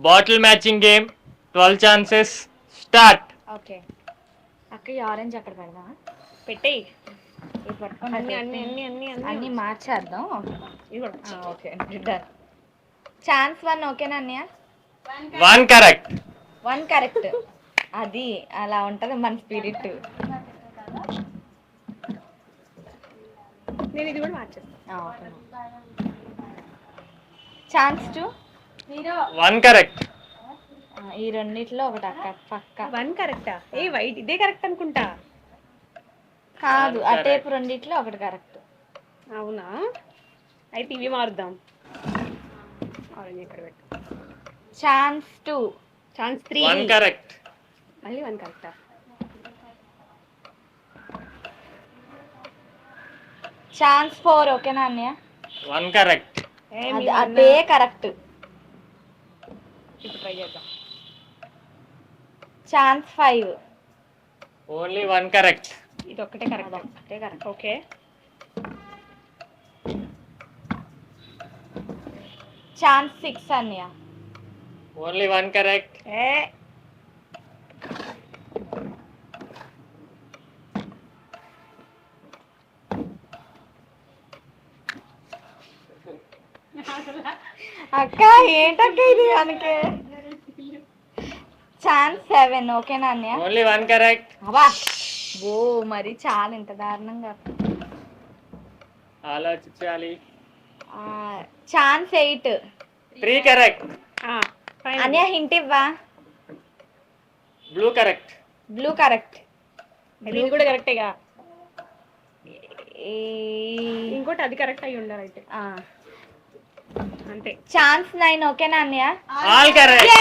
Bottle matching game 12 chances start. Okay అక్క ఈ orange అక్కడ పెడదామా? పెట్టేయి. ఇది పట్టుకోండి. అన్ని అన్ని అన్ని అన్ని అన్ని అన్ని మార్చేద్దాం. ఇది కూడా ఓకే డన్. ఛాన్స్ 1 ఓకేనా అన్నయ్య? 1 కరెక్ట్. 1 కరెక్ట్. అది అలా ఉంటది మన స్పిరిట్. నేను ఇది కూడా మార్చేస్తాను. ఛాన్స్ 2. 1 కరెక్ట్. ఈ రెండిట్లో ఒకటి అక్క పక్క. 1 కరెక్టా? ఏ వైట్ ఇదే కరెక్ట్ అనుకుంటా. కాదు ఆ టేప్ రెండిట్లో ఒకటి కరెక్ట్. అవునా? అయితే ఇవి మారుద్దాం. ఆరెంజ్ ఇక్కడ పెట్టు. ఛాన్స్ 2. ఛాన్స్ 3. 1 కరెక్ట్. మళ్ళీ 1 కరెక్టా? ఛాన్స్ 4 ఓకేనా అన్నయ్య? 1 కరెక్ట్. అదే కరెక్ట్. ఇప్పుడు ట్రై చేద్దాం. ఛాన్స్ 5. Only 1 correct. ఇది ఒక్కటే కరెక్ట్. ఒకటే కరెక్ట్. ఓకే. ఛాన్స్ 6 అన్నయ్య. Only 1 correct. ఏ అక్క ఏంటక్క ఇది మనకి? ఛాన్స్ 7 ఓకేనా అన్నయ్య? Only 1 correct. అబ్బా ఓ మరి చాలా ఇంత దారుణంగా. ఆలోచించాలి. ఛాన్స్ 8. 3 కరెక్ట్. అన్నయ్య హింట్ ఇవ్వా? Blue correct. Blue correct. ఇది కూడా కరెక్టేగా. ఇంకోటి అది కరెక్ట్ అయి ఉండాలి అయితే. అంతే. ఛాన్స్ 9 ఓకేనా అన్నయ్య? All correct.